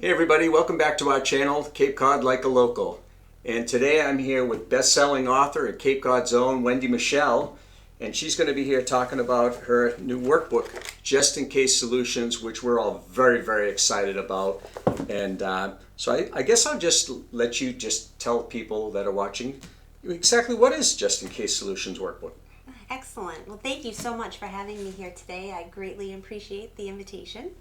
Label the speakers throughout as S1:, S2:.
S1: Hey everybody, welcome back to our channel, Cape Cod Like a Local. And today I'm here with best-selling author at Cape Cod's own, Wendy Michelle. And she's going to be here talking about her new workbook, Just in Case Solutions, which we're all very, very excited about. And so I guess I'll just let you just tell people that are watching exactly what is Just in Case Solutions workbook.
S2: Excellent. Well, thank you so much for having me here today. I greatly appreciate the invitation.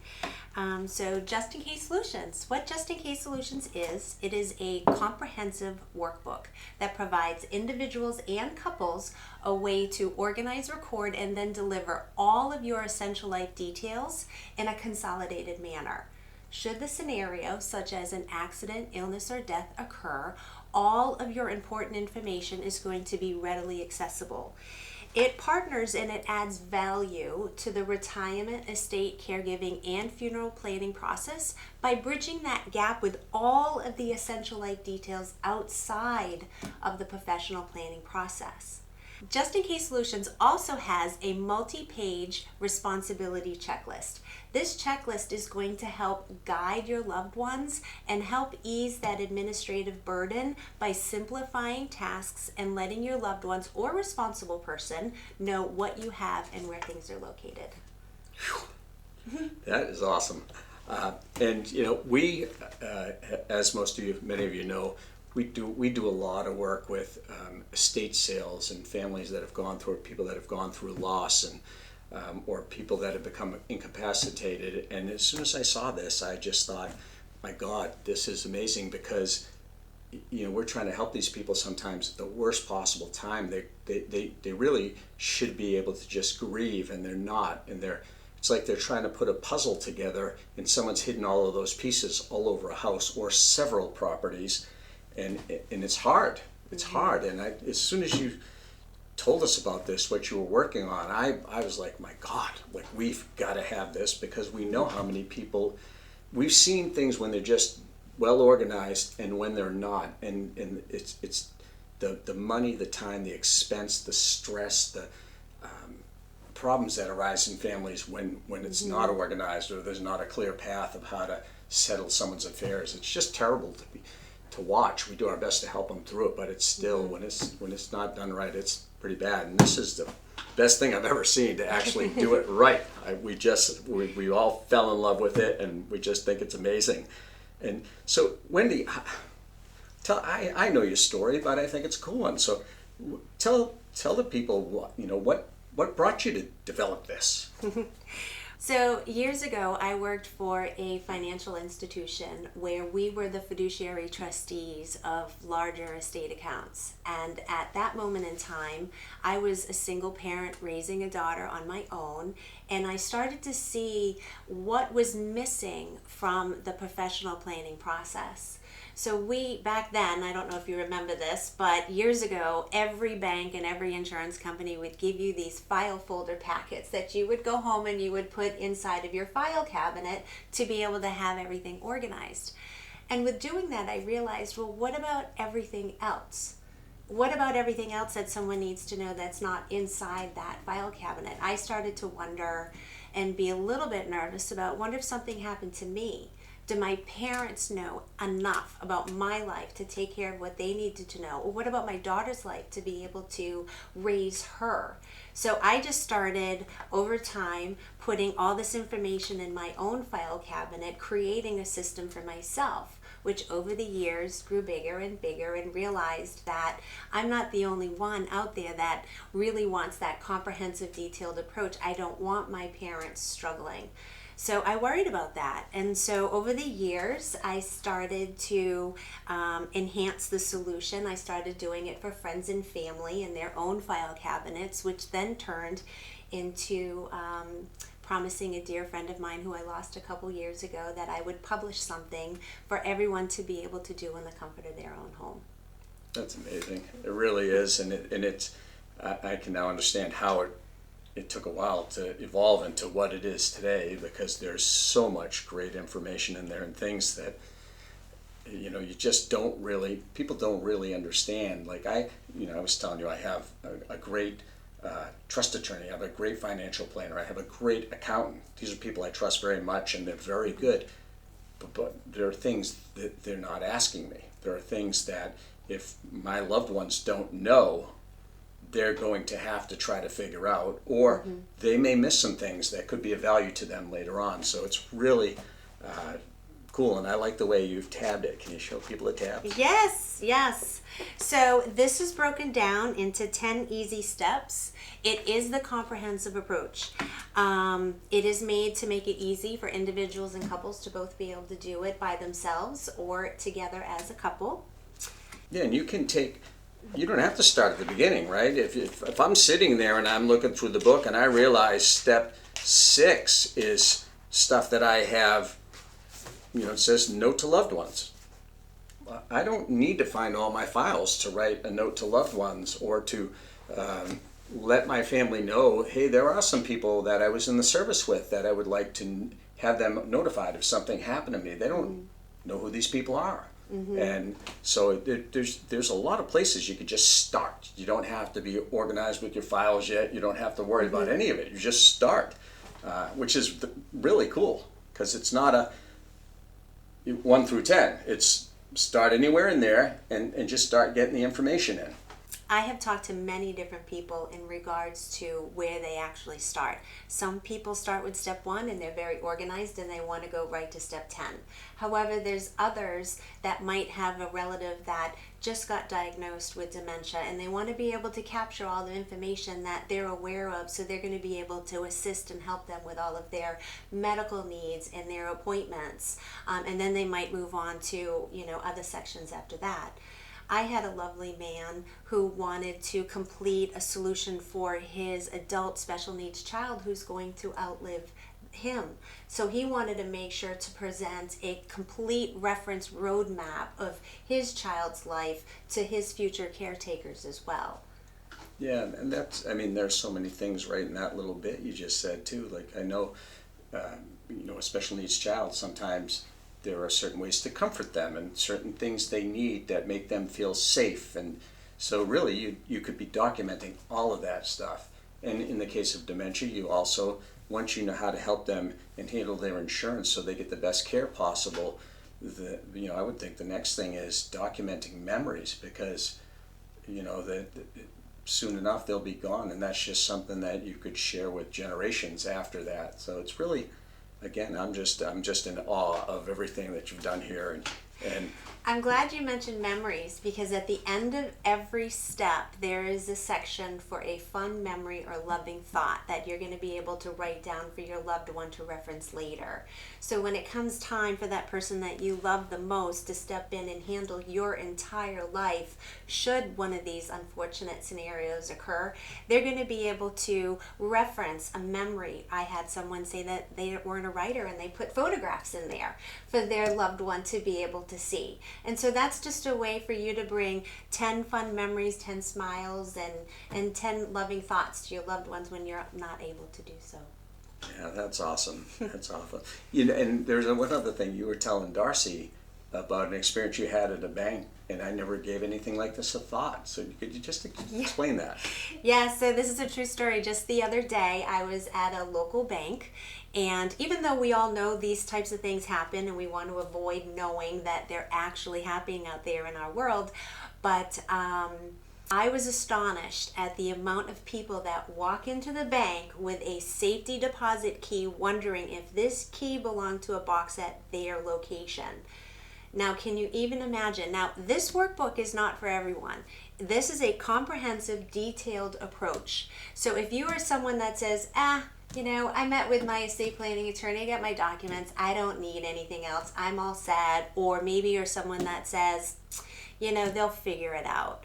S2: So Just in Case Solutions. What Just in Case Solutions is, it is a comprehensive workbook that provides individuals and couples a way to organize, record, and then deliver all of your essential life details in a consolidated manner. Should the scenario, such as an accident, illness, or death occur, all of your important information is going to be readily accessible. It partners and it adds value to the retirement, estate, caregiving, and funeral planning process by bridging that gap with all of the essential life details outside of the professional planning process. Just in Case Solutions also has a multi-page responsibility checklist. This checklist is going to help guide your loved ones and help ease that administrative burden by simplifying tasks and letting your loved ones or responsible person know what you have and where things are located.
S1: That is awesome. And you know, we, as many of you know, we do a lot of work with estate sales and families that have gone through, people that have gone through loss, and or people that have become incapacitated. And as soon as I saw this, I just thought, my God, this is amazing, because you know, we're trying to help these people sometimes at the worst possible time. They really should be able to just grieve, and they're not, and it's like they're trying to put a puzzle together and someone's hidden all of those pieces all over a house or several properties. And it's hard. It's hard. And as soon as you told us about this, what you were working on, I was like, my God, like, we've got to have this, because we know how many people, we've seen things when they're just well organized and when they're not. And it's the money, the time, the expense, the stress, the problems that arise in families when it's not organized, or there's not a clear path of how to settle someone's affairs. It's just terrible to watch. We do our best to help them through it, but it's still, when it's not done right, it's pretty bad. And this is the best thing I've ever seen to actually do it right. We all fell in love with it, and we just think it's amazing. And so, Wendy, I know your story, but I think it's a cool one. So tell the people what brought you to develop this.
S2: So years ago, I worked for a financial institution where we were the fiduciary trustees of larger estate accounts. And at that moment in time, I was a single parent raising a daughter on my own, and I started to see what was missing from the professional planning process. So back then, I don't know if you remember this, but years ago, every bank and every insurance company would give you these file folder packets that you would go home and you would put inside of your file cabinet to be able to have everything organized. And with doing that, I realized, well, what about everything else? What about everything else that someone needs to know that's not inside that file cabinet? I started to wonder and be a little bit nervous about, wonder if something happened to me. Do my parents know enough about my life to take care of what they needed to know? Or what about my daughter's life to be able to raise her? So I just started over time putting all this information in my own file cabinet, creating a system for myself, which over the years grew bigger and bigger, and realized that I'm not the only one out there that really wants that comprehensive, detailed approach. I don't want my parents struggling. So I worried about that. And so over the years, I started to enhance the solution. I started doing it for friends and family in their own file cabinets, which then turned into promising a dear friend of mine who I lost a couple years ago that I would publish something for everyone to be able to do in the comfort of their own home.
S1: That's amazing. It really is. And it's I can now understand how it took a while to evolve into what it is today, because there's so much great information in there, and things that you just people don't really understand. Like I was telling you, I have a great trust attorney, I have a great financial planner, I have a great accountant. These are people I trust very much, and they're very good. but there are things that they're not asking me. There are things that if my loved ones don't know, they're going to have to try to figure out, or they may miss some things that could be of value to them later on. So it's really cool, and I like the way you've tabbed it. Can you show people the tab?
S2: Yes, yes. So this is broken down into 10 easy steps. It is the comprehensive approach. It is made to make it easy for individuals and couples to both be able to do it by themselves or together as a couple.
S1: Yeah, and you don't have to start at the beginning, right? If I'm sitting there and I'm looking through the book and I realize step 6 is stuff that I have, it says note to loved ones. I don't need to find all my files to write a note to loved ones or to let my family know, hey, there are some people that I was in the service with that I would like to have them notified if something happened to me. They don't know who these people are. And so there's a lot of places you could just start. You don't have to be organized with your files yet. You don't have to worry about any of it. You just start, which is really cool, because it's not a 1 through 10. It's start anywhere in there and just start getting the information in.
S2: I have talked to many different people in regards to where they actually start. Some people start with step 1 and they're very organized and they want to go right to step 10. However, there's others that might have a relative that just got diagnosed with dementia and they want to be able to capture all the information that they're aware of, so they're going to be able to assist and help them with all of their medical needs and their appointments. And then they might move on to, other sections after that. I had a lovely man who wanted to complete a solution for his adult special needs child who's going to outlive him. So he wanted to make sure to present a complete reference roadmap of his child's life to his future caretakers as well.
S1: Yeah, and there's so many things right in that little bit you just said too. Like I know, a special needs child, sometimes there are certain ways to comfort them and certain things they need that make them feel safe. And so really you could be documenting all of that stuff. And in the case of dementia, you also, once you know how to help them and handle their insurance so they get the best care possible, I would think the next thing is documenting memories, because soon enough they'll be gone, and that's just something that you could share with generations after that. So it's really, again, I'm just in awe of everything that you've done here, and
S2: I'm glad you mentioned memories, because at the end of every step there is a section for a fun memory or loving thought that you're going to be able to write down for your loved one to reference later. So when it comes time for that person that you love the most to step in and handle your entire life, should one of these unfortunate scenarios occur, they're going to be able to reference a memory. I had someone say that they weren't a writer and they put photographs in there for their loved one to be able to see. And so that's just a way for you to bring 10 fun memories, 10 smiles, and 10 loving thoughts to your loved ones when you're not able to do so.
S1: Yeah, that's awesome. That's awesome. And there's one other thing you were telling Darcy about an experience you had at a bank, and I never gave anything like this a thought. So could you just explain that?
S2: Yeah, so this is a true story. Just the other day, I was at a local bank, and even though we all know these types of things happen and we want to avoid knowing that they're actually happening out there in our world, but I was astonished at the amount of people that walk into the bank with a safety deposit key, wondering if this key belonged to a box at their location. Now, can you even imagine? Now, this workbook is not for everyone. This is a comprehensive, detailed approach. So if you are someone that says, I met with my estate planning attorney, I got my documents, I don't need anything else, I'm all set. Or maybe you're someone that says, they'll figure it out.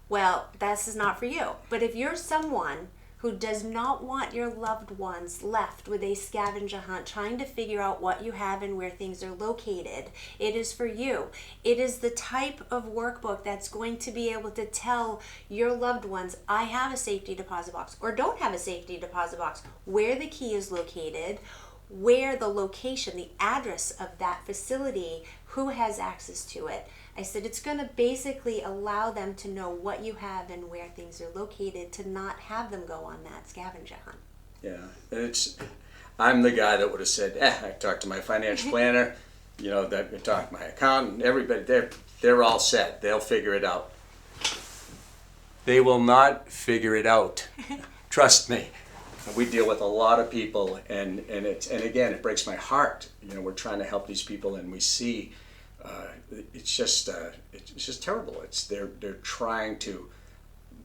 S2: Well, this is not for you. But if you're someone who does not want your loved ones left with a scavenger hunt trying to figure out what you have and where things are located, it is for you. It is the type of workbook that's going to be able to tell your loved ones, I have a safety deposit box, or don't have a safety deposit box, where the key is located, where the location, the address of that facility, who has access to it. I said it's going to basically allow them to know what you have and where things are located, to not have them go on that scavenger hunt.
S1: Yeah, I'm the guy that would have said, I talked to my financial planner, that we talk my accountant, everybody, they're all set. They'll figure it out. They will not figure it out. Trust me. We deal with a lot of people, and again, it breaks my heart. We're trying to help these people, and we see it's just terrible. They're trying to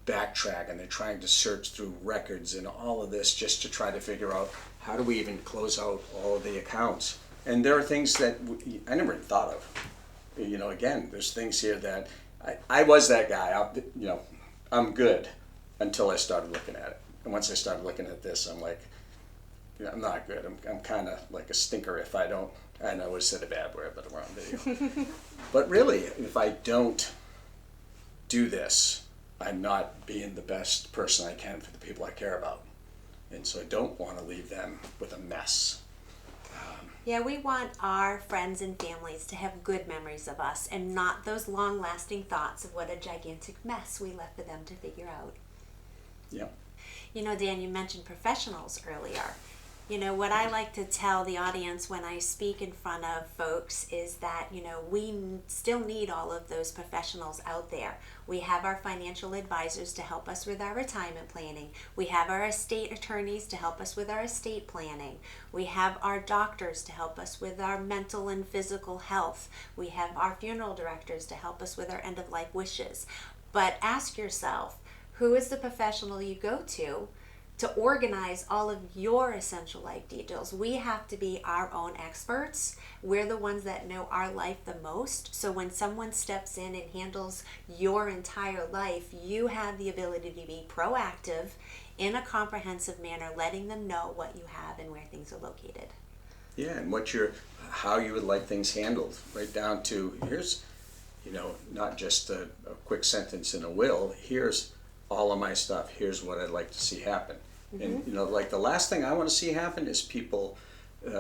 S1: backtrack, and they're trying to search through records and all of this just to try to figure out how do we even close out all of the accounts. And there are things that I never even thought of. Again, there's things here that I was that guy. I'm good until I started looking at it. And once I started looking at this, I'm like, I'm not good. I'm kind of like a stinker if I don't. And I always said a bad word, but we're on video. But really, if I don't do this, I'm not being the best person I can for the people I care about. And so I don't want to leave them with a mess.
S2: Yeah, we want our friends and families to have good memories of us and not those long-lasting thoughts of what a gigantic mess we left for them to figure out.
S1: Yeah.
S2: Dan, you mentioned professionals earlier. What I like to tell the audience when I speak in front of folks is that, we still need all of those professionals out there. We have our financial advisors to help us with our retirement planning. We have our estate attorneys to help us with our estate planning. We have our doctors to help us with our mental and physical health. We have our funeral directors to help us with our end-of-life wishes. But ask yourself, who is the professional you go to organize all of your essential life details? We have to be our own experts. We're the ones that know our life the most. So when someone steps in and handles your entire life, you have the ability to be proactive in a comprehensive manner, letting them know what you have and where things are located.
S1: Yeah, and how you would like things handled, right down to here's, not just a quick sentence in a will. Here's all of my stuff. Here's what I'd like to see happen. Mm-hmm. And like the last thing I want to see happen is people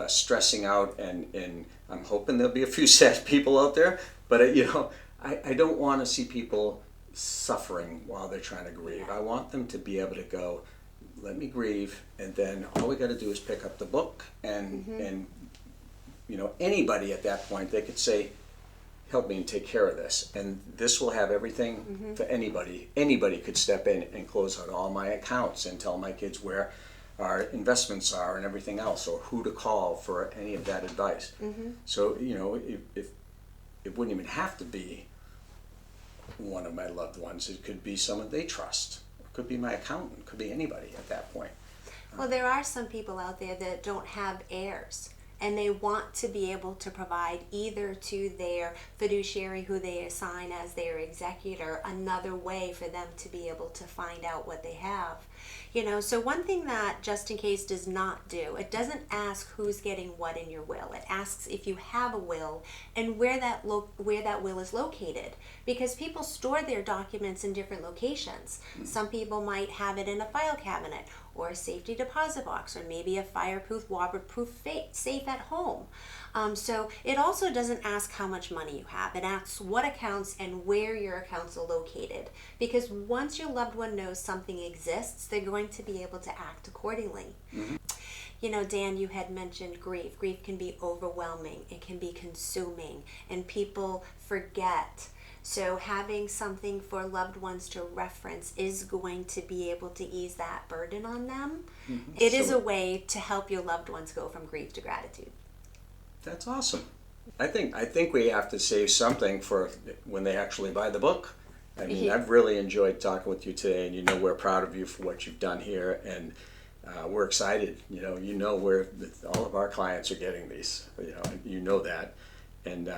S1: stressing out, and I'm hoping there'll be a few sad people out there, but I don't want to see people suffering while they're trying to grieve. I want them to be able to go, let me grieve, and then all we got to do is pick up the book, and anybody at that point, they could say, help me and take care of this, and this will have everything for anybody. Anybody could step in and close out all my accounts and tell my kids where our investments are and everything else, or who to call for any of that advice. So if it wouldn't even have to be one of my loved ones. It could be someone they trust. It could be my accountant. It could be anybody at that point.
S2: Well, there are some people out there that don't have heirs, and they want to be able to provide either to their fiduciary who they assign as their executor another way for them to be able to find out what they have. So one thing that Just In Case does not do, it doesn't ask who's getting what in your will. It asks if you have a will and where that will is located, because people store their documents in different locations. Some people might have it in a file cabinet or a safety deposit box, or maybe a fireproof, waterproof safe at home. So it also doesn't ask how much money you have. It asks what accounts and where your accounts are located. Because once your loved one knows something exists, they're going to be able to act accordingly. Dan, you had mentioned grief. Grief can be overwhelming. It can be consuming, and people forget. So having something for loved ones to reference is going to be able to ease that burden on them. It is a way to help your loved ones go from grief to gratitude.
S1: That's awesome. I think we have to save something for when they actually buy the book. I mean, I've really enjoyed talking with you today, and we're proud of you for what you've done here, and we're excited. Where all of our clients are getting these. You know that. And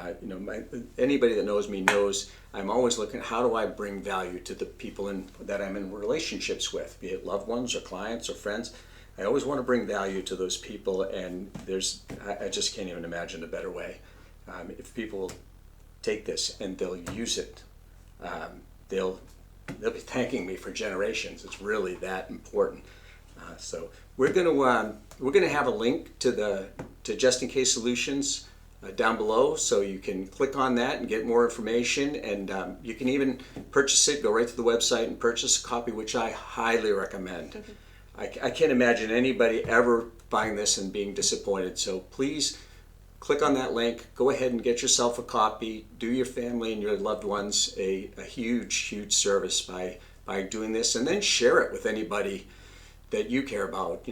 S1: anybody that knows me knows I'm always looking, how do I bring value to the people that I'm in relationships with, be it loved ones or clients or friends. I always want to bring value to those people, and I just can't even imagine a better way. If people take this and they'll use it, they'll be thanking me for generations. It's really that important. So we're gonna have a link to Just In Case Solutions down below, so you can click on that and get more information, and you can even purchase it. Go right to the website and purchase a copy, which I highly recommend. I can't imagine anybody ever buying this and being disappointed, so please click on that link, go ahead and get yourself a copy, do your family and your loved ones a huge service by doing this, and then share it with anybody that you care about,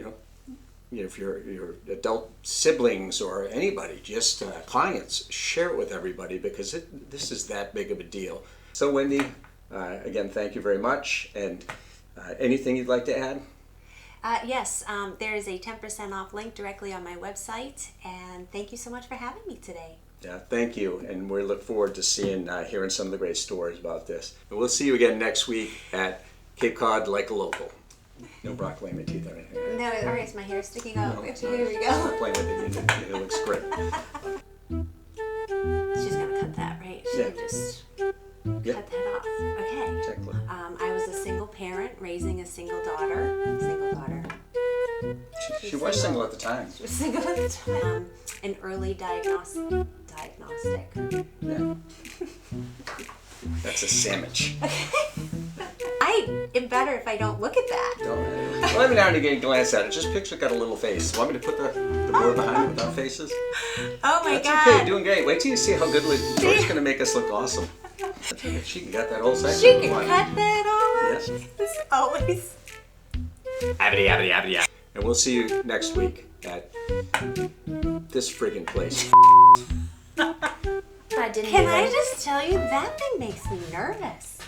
S1: if your adult siblings or anybody, just clients, share it with everybody, because this is that big of a deal. So Wendy, again, thank you very much, and anything you'd like to add?
S2: Yes, there is a 10% off link directly on my website, and thank you so much for having me today.
S1: Yeah, thank you, and we look forward to hearing some of the great stories about this. And we'll see you again next week at Cape Cod Like a Local. No broccoli in my teeth or anything. Right?
S2: No, all right, is my hair sticking out?
S1: No,
S2: Here we go.
S1: I'm playing with it. It looks great.
S2: She's gonna cut that, right? She
S1: Yeah.
S2: can just
S1: Yeah.
S2: cut that off. Okay.
S1: Exactly.
S2: I was a single parent raising a single daughter.
S1: She was single at the time.
S2: She was single at the time. An early diagnostic.
S1: Yeah. That's a sandwich.
S2: I am better if I don't look at that.
S1: Well, every now and again, glance at it. Just picture got a little face. Want me to put the board behind it without faces?
S2: Oh my
S1: That's
S2: God.
S1: okay. Doing great. Wait till you see how good Joy's going to make us look awesome. She can cut that whole section.
S2: She can cut that all up.
S1: Yes.
S2: It's always.
S1: And we'll see you next week at this friggin' place.
S2: Can I just tell you, that thing makes me nervous.